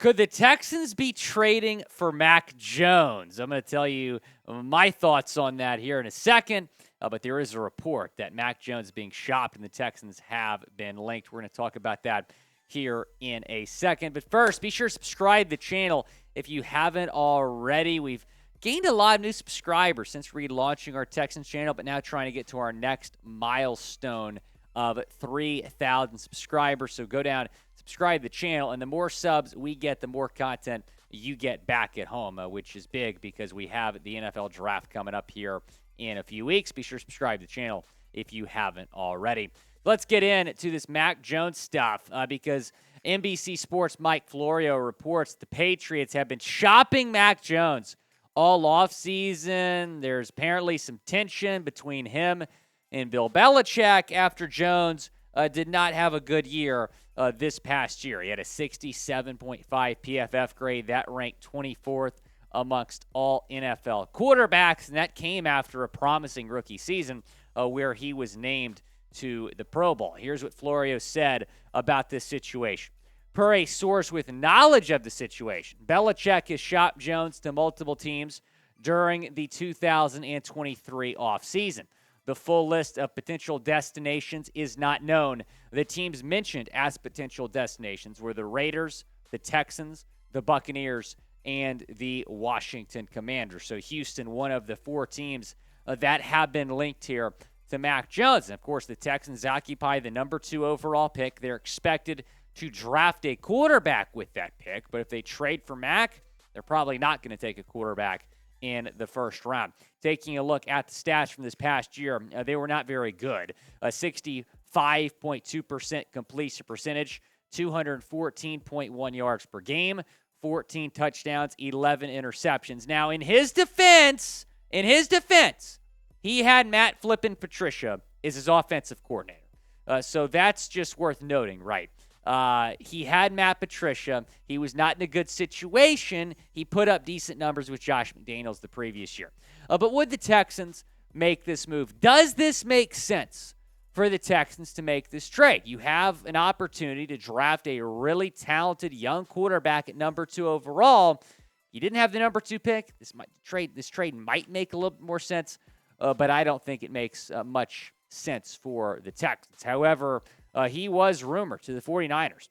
Could the Texans be trading for Mac Jones? I'm going to tell you my thoughts on that here in a second. But there is a report that Mac Jones is being shopped and the Texans have been linked. We're going to talk about that here in a second. But first, be sure to subscribe to the channel if you haven't already. We've gained a lot of new subscribers since relaunching our Texans channel, but now trying to get to our next milestone of 3,000 subscribers. So go down, subscribe to the channel, and the more subs we get, the more content you get back at home, which is big because we have the NFL draft coming up here in a few weeks. Be sure to subscribe to the channel if you haven't already. Let's get into this Mac Jones stuff because NBC Sports' Mike Florio reports the Patriots have been shopping Mac Jones all offseason. There's apparently some tension between him and Bill Belichick after Jones did not have a good year this past year. He had a 67.5 PFF grade. That ranked 24th amongst all NFL quarterbacks, and that came after a promising rookie season where he was named to the Pro Bowl. Here's what Florio said about this situation. Per a source with knowledge of the situation, Belichick has shopped Jones to multiple teams during the 2023 offseason. The full list of potential destinations is not known. The teams mentioned as potential destinations were the Raiders, the Texans, the Buccaneers, and the Washington Commanders. So Houston, one of the four teams that have been linked here to Mac Jones. And, of course, the Texans occupy the number 2 overall pick. They're expected to draft a quarterback with that pick. But if they trade for Mac, they're probably not going to take a quarterback in the first round. Taking a look at the stats from this past year, they were not very good. A 65.2% completion percentage, 214.1 yards per game, 14 touchdowns, 11 interceptions. Now, in his defense, he had Matt Flippin Patricia as his offensive coordinator. So that's just worth noting, right? He had Matt Patricia. He was not in a good situation. He put up decent numbers with Josh McDaniels the previous year. But would the Texans make this move? Does this make sense for the Texans to make this trade? You have an opportunity to draft a really talented young quarterback at number 2 overall. You didn't have the number 2 pick. This trade might make a little bit more sense, but I don't think it makes much sense for the Texans. However, he was rumored to the 49ers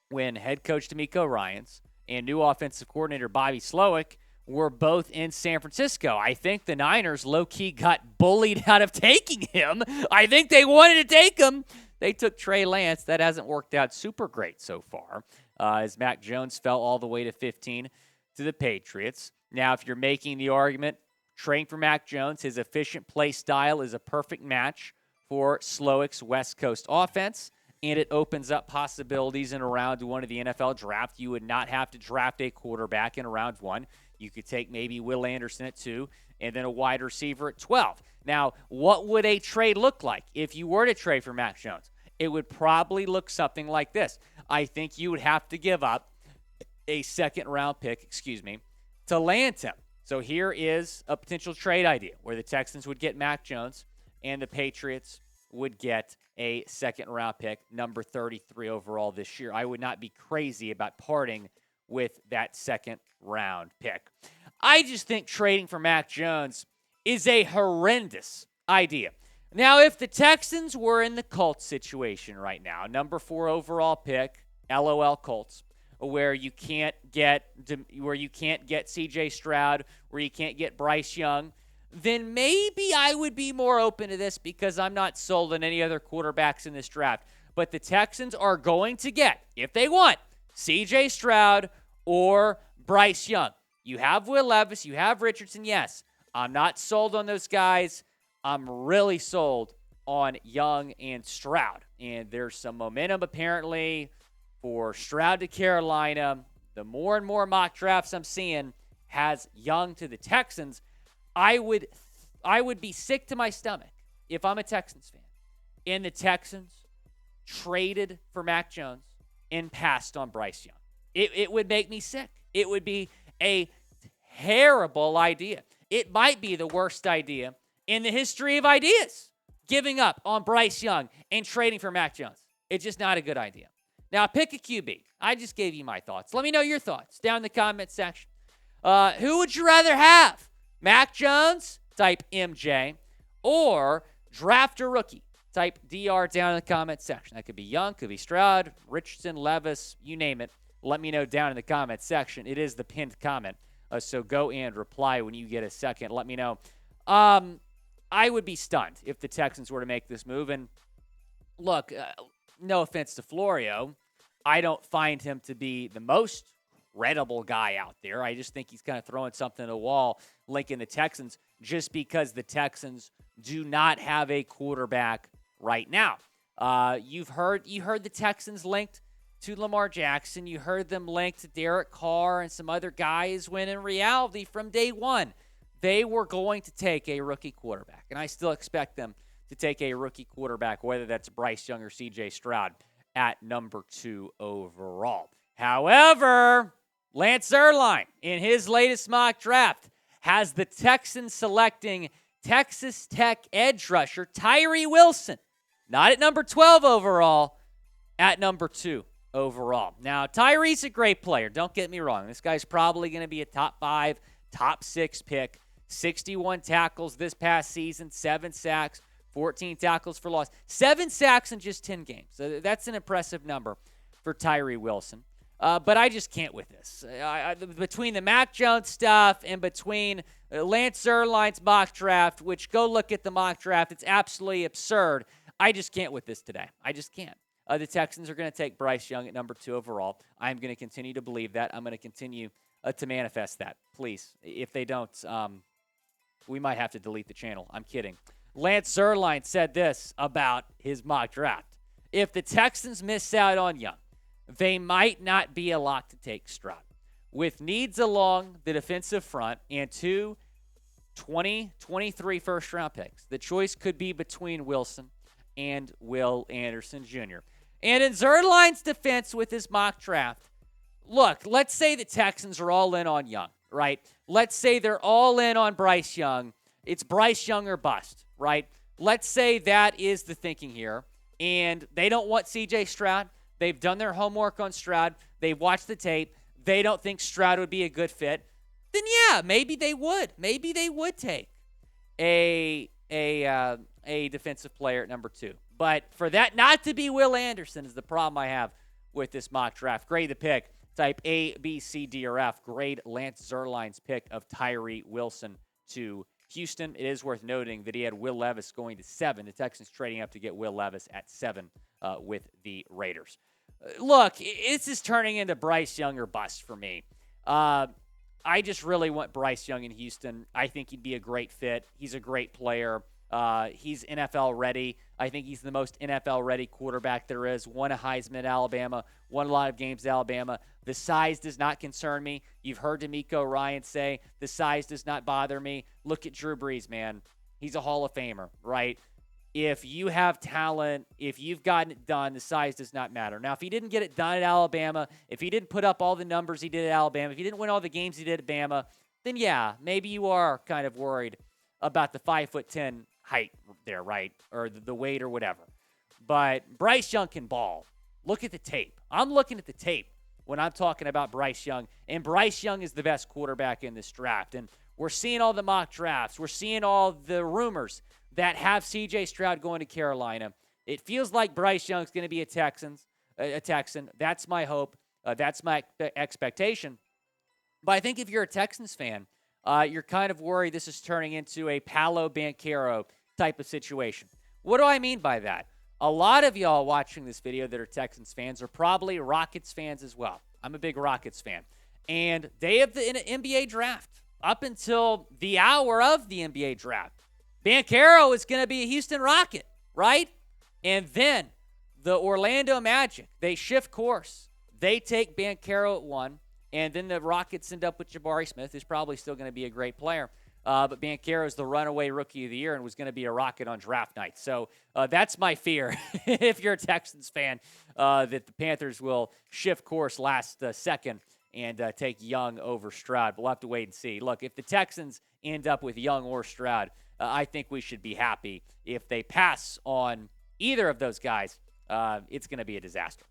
when head coach DeMeco Ryans and new offensive coordinator Bobby Slowik were both in San Francisco. I think the Niners low-key got bullied out of taking him. I think they wanted to take him. They took Trey Lance. That hasn't worked out super great so far, as Mac Jones fell all the way to 15 to the Patriots. Now, if you're making the argument, trading for Mac Jones, his efficient play style is a perfect match for Slowik's West Coast offense, and it opens up possibilities in round 1 of the NFL draft. You would not have to draft a quarterback in round 1. You could take maybe Will Anderson at 2 and then a wide receiver at 12. Now, what would a trade look like if you were to trade for Mac Jones? It would probably look something like this. I think you would have to give up a second-round pick, to land him. So here is a potential trade idea where the Texans would get Mac Jones and the Patriots would get a second-round pick, number 33 overall this year. I would not be crazy about parting with that second-round pick. I just think trading for Mac Jones is a horrendous idea. Now, if the Texans were in the Colts situation right now, number 4 overall pick, LOL Colts, where you can't get C.J. Stroud, where you can't get Bryce Young, then maybe I would be more open to this because I'm not sold on any other quarterbacks in this draft. But the Texans are going to get, if they want, C.J. Stroud or Bryce Young. You have Will Levis, you have Richardson. Yes, I'm not sold on those guys. I'm really sold on Young and Stroud. And there's some momentum apparently for Stroud to Carolina. The more and more mock drafts I'm seeing has Young to the Texans. I would be sick to my stomach if I'm a Texans fan and the Texans traded for Mac Jones and passed on Bryce Young. It would make me sick. It would be a terrible idea. It might be the worst idea in the history of ideas, giving up on Bryce Young and trading for Mac Jones. It's just not a good idea. Now, pick a QB. I just gave you my thoughts. Let me know your thoughts down in the comment section. Who would you rather have? Mac Jones, type MJ, or draft a rookie, type DR down in the comment section. That could be Young, could be Stroud, Richardson, Levis, you name it. Let me know down in the comment section. It is the pinned comment, so go and reply when you get a second. Let me know. I would be stunned if the Texans were to make this move. And look, no offense to Florio, I don't find him to be the most credible guy out there. I just think he's kind of throwing something at the wall, linking the Texans, just because the Texans do not have a quarterback right now. You heard the Texans linked to Lamar Jackson. You heard them linked to Derek Carr and some other guys, when in reality, from day one, they were going to take a rookie quarterback. And I still expect them to take a rookie quarterback, whether that's Bryce Young or C.J. Stroud, at number 2 overall. However, Lance Zeirlein, in his latest mock draft, has the Texans selecting Texas Tech edge rusher Tyree Wilson, not at number 12 overall, at number 2 overall. Now, Tyree's a great player. Don't get me wrong. This guy's probably going to be a top 5, top 6 pick. 61 tackles this past season, 7 sacks, 14 tackles for loss. 7 sacks in just 10 games. So that's an impressive number for Tyree Wilson. But I just can't with this. Between the Mac Jones stuff and between Lance Zeirlein's mock draft, which go look at the mock draft, it's absolutely absurd. I just can't with this today. I just can't. The Texans are going to take Bryce Young at number 2 overall. I'm going to continue to believe that. I'm going to continue to manifest that. Please, if they don't, we might have to delete the channel. I'm kidding. Lance Zeirlein said this about his mock draft. If the Texans miss out on Young, they might not be a lock to take Stroud. With needs along the defensive front and 2 2023 first-round picks, the choice could be between Wilson and Will Anderson Jr. And in Zeirlein's defense with his mock draft, look, let's say the Texans are all in on Young, right? Let's say they're all in on Bryce Young. It's Bryce Young or bust, right? Let's say that is the thinking here, and they don't want C.J. Stroud. They've done their homework on Stroud. They've watched the tape. They don't think Stroud would be a good fit. Then, yeah, maybe they would. Maybe they would take a defensive player at number 2. But for that not to be Will Anderson is the problem I have with this mock draft. Grade the pick. Type A, B, C, D, or F. Grade Lance Zeirlein's pick of Tyree Wilson to Houston. It is worth noting that he had Will Levis going to 7. The Texans trading up to get Will Levis at 7 with the Raiders. Look, this is turning into Bryce Young or bust for me. I just really want Bryce Young in Houston. I think he'd be a great fit. He's a great player. He's NFL ready. I think he's the most NFL ready quarterback there is. Won a Heisman at Alabama, won a lot of games at Alabama. The size does not concern me. You've heard DeMeco Ryan say the size does not bother me. Look at Drew Brees, man. He's a Hall of Famer, right? If you have talent, if you've gotten it done, the size does not matter. Now, if he didn't get it done at Alabama, if he didn't put up all the numbers he did at Alabama, if he didn't win all the games he did at Bama, then yeah, maybe you are kind of worried about the 5'10" height there, right? Or the weight or whatever. But Bryce Young can ball. Look at the tape. I'm looking at the tape when I'm talking about Bryce Young. And Bryce Young is the best quarterback in this draft. And we're seeing all the mock drafts. We're seeing all the rumors that have C.J. Stroud going to Carolina. It feels like Bryce Young's going to be a Texan. That's my hope. That's my expectation. But I think if you're a Texans fan, you're kind of worried this is turning into a Paolo Banchero type of situation. What do I mean by that? A lot of y'all watching this video that are Texans fans are probably Rockets fans as well. I'm a big Rockets fan. And they have the NBA draft up until the hour of the NBA draft. Banchero is going to be a Houston Rocket, right? And then the Orlando Magic, they shift course. They take Banchero at 1, and then the Rockets end up with Jabari Smith, who's probably still going to be a great player. But Banchero is the runaway rookie of the year and was going to be a Rocket on draft night. So that's my fear, if you're a Texans fan, that the Panthers will shift course last second and take Young over Stroud. We'll have to wait and see. Look, if the Texans end up with Young or Stroud, I think we should be happy. If they pass on either of those guys, it's going to be a disaster.